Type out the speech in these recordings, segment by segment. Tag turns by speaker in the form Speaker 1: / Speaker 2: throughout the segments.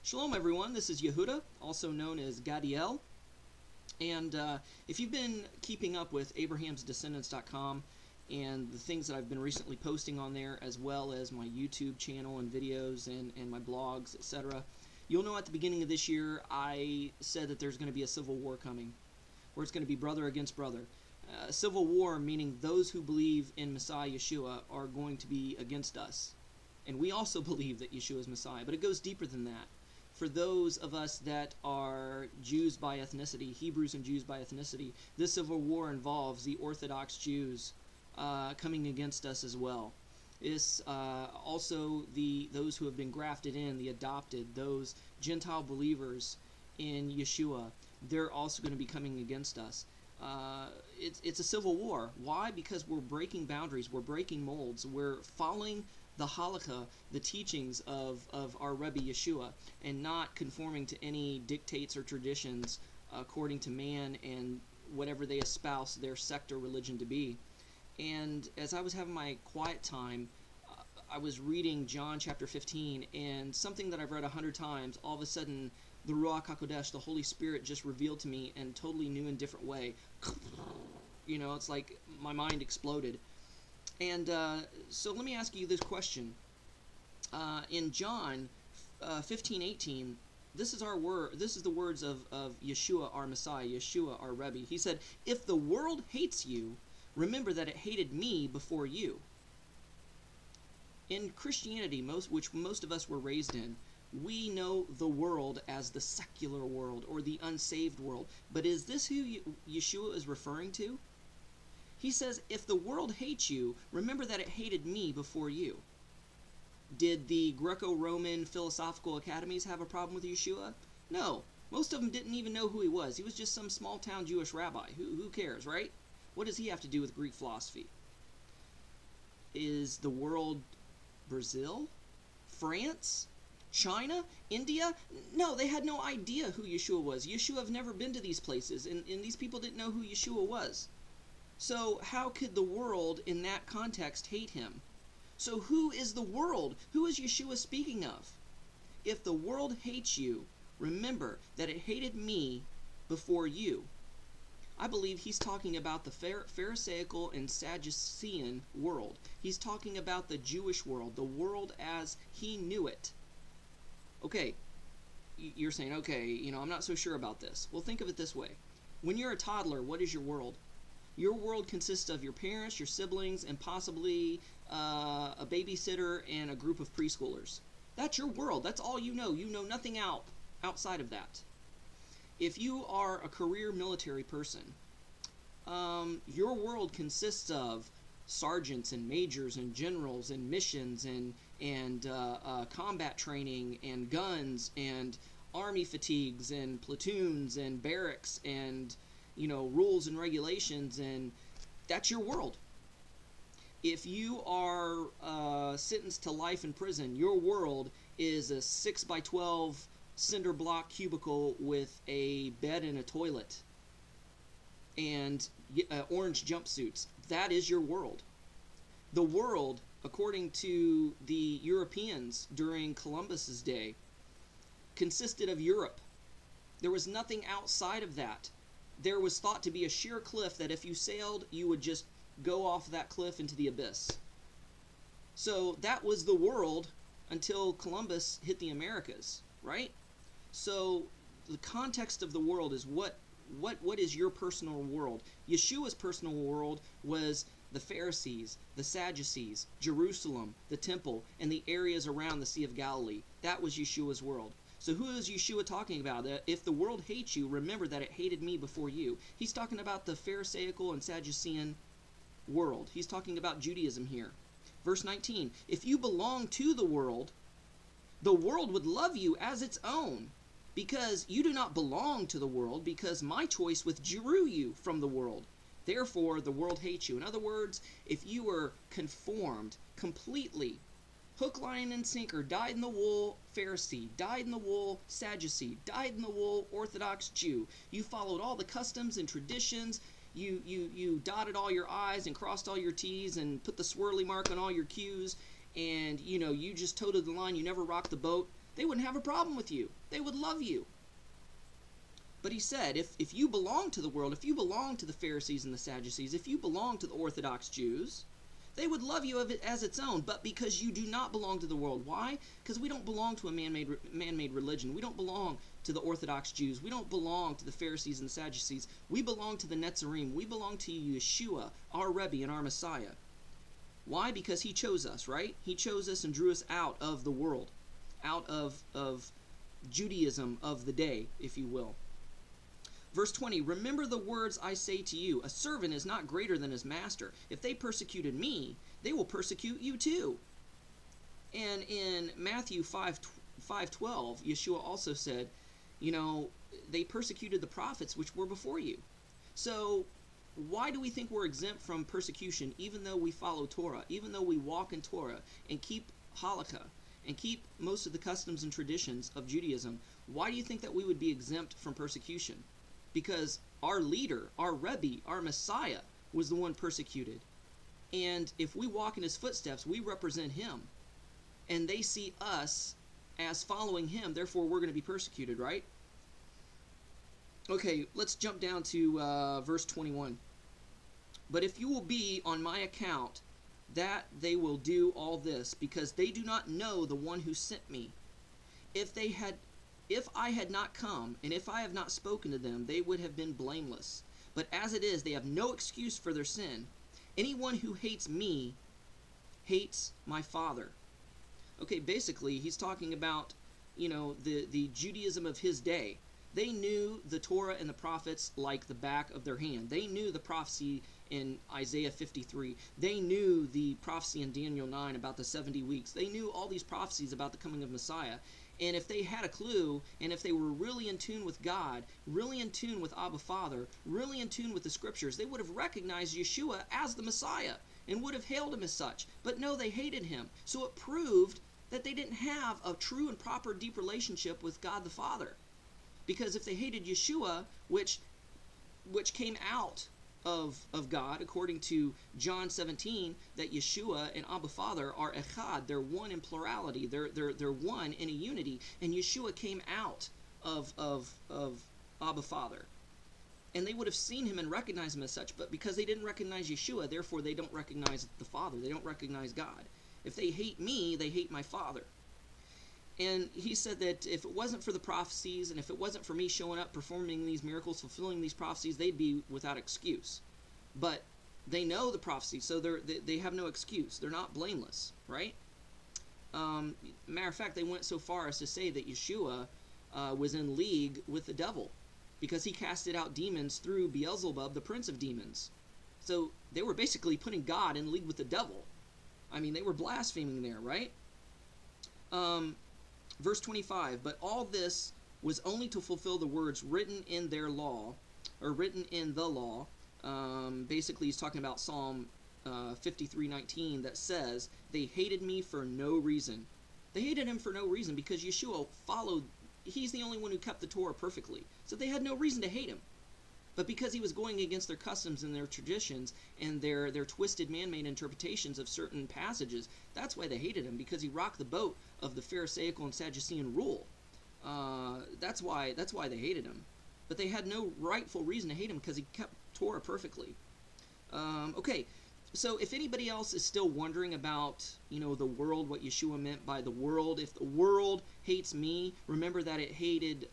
Speaker 1: Shalom everyone, this is Yehuda, also known as Gadiel, and if you've been keeping up with abrahamsdescendants.com and the things that I've been recently posting on there, as well as my YouTube channel and videos and my blogs, etc., you'll know at the beginning of this year I said that there's going to be a civil war coming, where it's going to be brother against brother. Civil war meaning those who believe in Messiah Yeshua are going to be against us. And we also believe that Yeshua is Messiah, but it goes deeper than that. For those of us that are Jews by ethnicity, Hebrews and Jews by ethnicity, this civil war involves the Orthodox Jews coming against us as well. It's also those who have been grafted in, the adopted, those Gentile believers in Yeshua. They're also going to be coming against us. It's a civil war. Why? Because we're breaking boundaries, we're breaking molds, we're following the halakha, the teachings of our Rebbe Yeshua, and not conforming to any dictates or traditions according to man and whatever they espouse their sect or religion to be. And as I was having my quiet time, I was reading John chapter 15, and something that I've read 100 times, all of a sudden the Ruach HaKodesh, the Holy Spirit, just revealed to me in a totally new and different way. You know, it's like my mind exploded. And so let me ask you this question. In John 15:18, this is our word. This is the words of Yeshua, our Messiah, Yeshua, our Rebbe. He said, "If the world hates you, remember that it hated me before you." In Christianity, which most of us were raised in, we know the world as the secular world or the unsaved world. But is this who Yeshua is referring to? He says, if the world hates you, remember that it hated me before you. Did the Greco-Roman philosophical academies have a problem with Yeshua? No. Most of them didn't even know who he was. He was just some small-town Jewish rabbi. Who cares, right? What does he have to do with Greek philosophy? Is the world Brazil? France? China? India? No, they had no idea who Yeshua was. Yeshua have never been to these places, and these people didn't know who Yeshua was. So how could the world in that context hate him? So who is the world? Who is Yeshua speaking of? If the world hates you, remember that it hated me before you. I believe he's talking about the Pharisaical and Sadducean world. He's talking about the Jewish world, the world as he knew it. Okay, you're saying, okay, I'm not so sure about this. Well, think of it this way. When you're a toddler, what is your world? Your world consists of your parents, your siblings, and possibly a babysitter and a group of preschoolers. That's your world. That's all you know. You know nothing outside of that. If you are a career military person, your world consists of sergeants and majors and generals and missions and combat training and guns and army fatigues and platoons and barracks and rules and regulations, and that's your world. If you are sentenced to life in prison, your world is a 6x12 cinder block cubicle with a bed and a toilet and orange jumpsuits. That is your world. The world, according to the Europeans during Columbus's day, consisted of Europe. There was nothing outside of that. There was thought to be a sheer cliff that if you sailed, you would just go off that cliff into the abyss. So that was the world until Columbus hit the Americas, right? So the context of the world is what is your personal world? Yeshua's personal world was the Pharisees, the Sadducees, Jerusalem, the temple, and the areas around the Sea of Galilee. That was Yeshua's world. So who is Yeshua talking about? If the world hates you, remember that it hated me before you. He's talking about the Pharisaical and Sadducean world. He's talking about Judaism here. Verse 19, if you belong to the world would love you as its own, because you do not belong to the world, because my choice withdrew you from the world. Therefore, the world hates you. In other words, if you were conformed completely, hook, line, and sinker, dyed-in-the-wool Pharisee, dyed-in-the-wool Sadducee, dyed-in-the-wool Orthodox Jew. You followed all the customs and traditions. You dotted all your I's and crossed all your T's and put the swirly mark on all your Q's. And, you just toted the line. You never rocked the boat. They wouldn't have a problem with you. They would love you. But he said, if you belong to the world, if you belong to the Pharisees and the Sadducees, if you belong to the Orthodox Jews, they would love you as its own. But because you do not belong to the world. Why? Because we don't belong to a man-made religion. We don't belong to the Orthodox Jews. We don't belong to the Pharisees and the Sadducees. We belong to the Netzarim. We belong to Yeshua, our Rebbe and our Messiah. Why? Because he chose us, right? He chose us and drew us out of the world, out of Judaism of the day, if you will. Verse 20, remember the words I say to you, a servant is not greater than his master. If they persecuted me, they will persecute you too. And in Matthew 5:12, Yeshua also said, they persecuted the prophets which were before you. So why do we think we're exempt from persecution even though we follow Torah, even though we walk in Torah and keep halakha and keep most of the customs and traditions of Judaism? Why do you think that we would be exempt from persecution? Because our leader, our Rebbe, our Messiah was the one persecuted. And if we walk in his footsteps, we represent him. And they see us as following him, therefore we're going to be persecuted, right? Okay, let's jump down to verse 21. But if you will be on my account, that they will do all this, because they do not know the one who sent me. If I had not come, and if I have not spoken to them, they would have been blameless. But as it is, they have no excuse for their sin. Anyone who hates me hates my Father. Okay, basically, he's talking about, the Judaism of his day. They knew the Torah and the prophets like the back of their hand. They knew the prophecy in Isaiah 53. They knew the prophecy in Daniel 9 about the 70 weeks. They knew all these prophecies about the coming of Messiah. And if they had a clue, and if they were really in tune with God, really in tune with Abba Father, really in tune with the Scriptures, they would have recognized Yeshua as the Messiah and would have hailed him as such. But no, they hated him. So it proved that they didn't have a true and proper deep relationship with God the Father. Because if they hated Yeshua, which came out of God, according to John 17, that Yeshua and Abba Father are echad, they're one in plurality, they're one in a unity, and Yeshua came out of Abba Father. And they would have seen him and recognized him as such, but because they didn't recognize Yeshua, therefore they don't recognize the Father, they don't recognize God. If they hate me, they hate my Father. And he said that if it wasn't for the prophecies, and if it wasn't for me showing up, performing these miracles, fulfilling these prophecies, they'd be without excuse. But they know the prophecies, so they have no excuse. They're not blameless, right? Matter of fact, they went so far as to say that Yeshua was in league with the devil because he casted out demons through Beelzebub, the prince of demons. So they were basically putting God in league with the devil. I mean, they were blaspheming there, right? Verse 25, but all this was only to fulfill the words written in their law, or written in the law. Basically, he's talking about Psalm 53:19 that says, they hated me for no reason. They hated him for no reason because Yeshua followed, he's the only one who kept the Torah perfectly. So they had no reason to hate him. But because he was going against their customs and their traditions and their twisted man-made interpretations of certain passages, that's why they hated him, because he rocked the boat of the Pharisaical and Sadducean rule. That's why they hated him. But they had no rightful reason to hate him because he kept Torah perfectly. Okay, so if anybody else is still wondering about, the world, what Yeshua meant by the world, if the world hates me, remember that it hated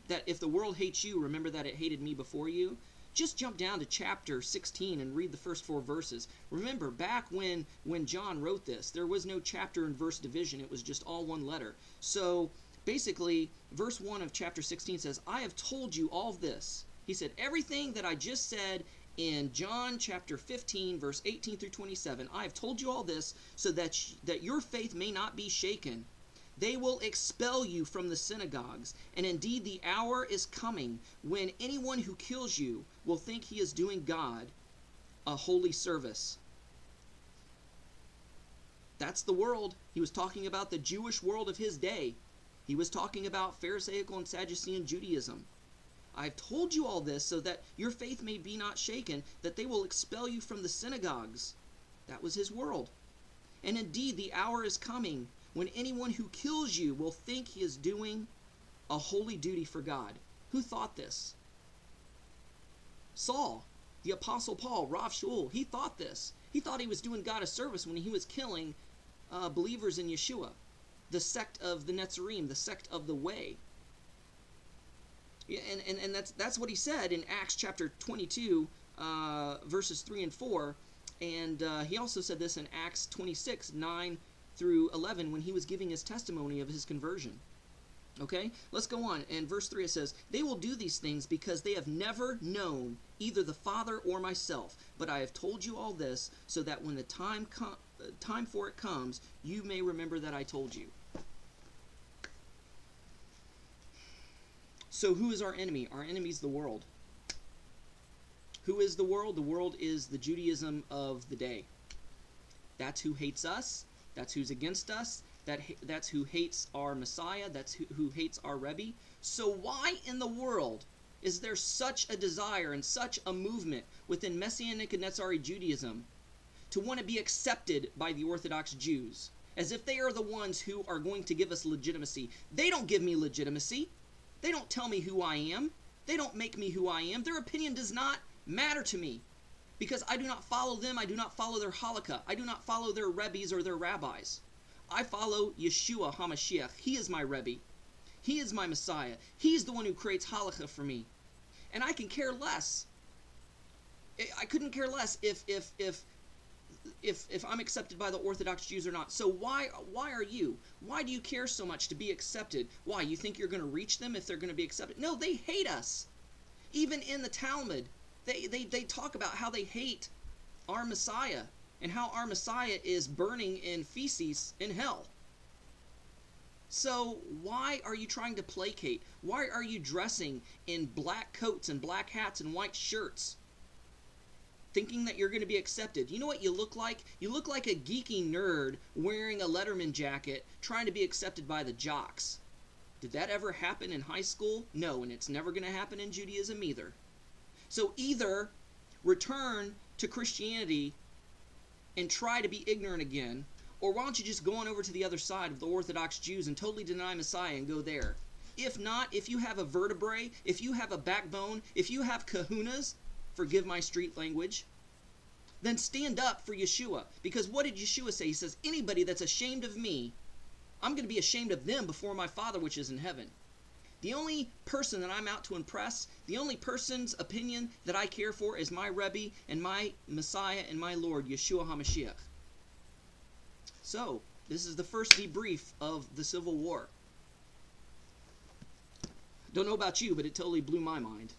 Speaker 1: that if the world hates you, remember that it hated me before you. Just jump down to chapter 16 and read the first 4 verses. Remember, back when John wrote this, there was no chapter and verse division. It was just all one letter. So basically, verse 1 of chapter 16 says, I have told you all this. He said, everything that I just said in John chapter 15, verse 18 through 27, I have told you all this so that your faith may not be shaken. They will expel you from the synagogues, and indeed the hour is coming when anyone who kills you will think he is doing God a holy service. That's the world. He was talking about the Jewish world of his day. He was talking about Pharisaical and Sadducean Judaism. I've told you all this so that your faith may be not shaken, that they will expel you from the synagogues. That was his world. And indeed the hour is coming when anyone who kills you will think he is doing a holy duty for God. Who thought this? Saul, the Apostle Paul, Rav Shaul, he thought this. He thought he was doing God a service when he was killing believers in Yeshua, the sect of the Netzarim, the sect of the Way. Yeah, and that's what he said in Acts chapter 22, verses 3 and 4. And he also said this in Acts 26, 9 through 11, when he was giving his testimony of his conversion. Okay, let's go on. In verse 3 it says, "They will do these things because they have never known either the Father or myself. But I have told you all this so that when the time for it comes, you may remember that I told you." So who is our enemy? Our enemy is the world. Who is the world? The world is the Judaism of the day. That's who hates us. That's who's against us. That's who hates our Messiah. That's who hates our Rebbe. So why in the world is there such a desire and such a movement within Messianic and Netzari Judaism to want to be accepted by the Orthodox Jews, as if they are the ones who are going to give us legitimacy? They don't give me legitimacy. They don't tell me who I am. They don't make me who I am. Their opinion does not matter to me, because I do not follow them. I do not follow their halakha. I do not follow their rebbes or their rabbis. I follow Yeshua HaMashiach. He is my Rebbe. He is my Messiah. He's the one who creates halakha for me. And I can care less. I couldn't care less if I'm accepted by the Orthodox Jews or not. So why are you? Why do you care so much to be accepted? Why? You think you're going to reach them if they're going to be accepted? No, they hate us. Even in the Talmud, they talk about how they hate our Messiah and how our Messiah is burning in feces in hell. So why are you trying to placate? Why are you dressing in black coats and black hats and white shirts, thinking that you're going to be accepted? You know what you look like? You look like a geeky nerd wearing a Letterman jacket trying to be accepted by the jocks. Did that ever happen in high school? No, and it's never going to happen in Judaism either. So either return to Christianity and try to be ignorant again, or why don't you just go on over to the other side of the Orthodox Jews and totally deny Messiah and go there? If not, if you have a vertebrae, if you have a backbone, if you have kahunas, forgive my street language, then stand up for Yeshua. Because what did Yeshua say? He says, anybody that's ashamed of me, I'm going to be ashamed of them before my Father which is in heaven. The only person that I'm out to impress, the only person's opinion that I care for is my Rebbe and my Messiah and my Lord, Yeshua HaMashiach. So, this is the first debrief of the Civil War. Don't know about you, but it totally blew my mind.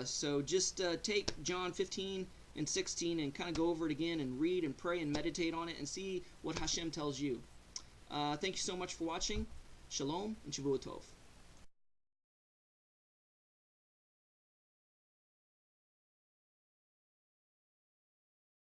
Speaker 1: So just take John 15 and 16 and kind of go over it again and read and pray and meditate on it and see what Hashem tells you. Thank you so much for watching. Shalom and Shavua Tov.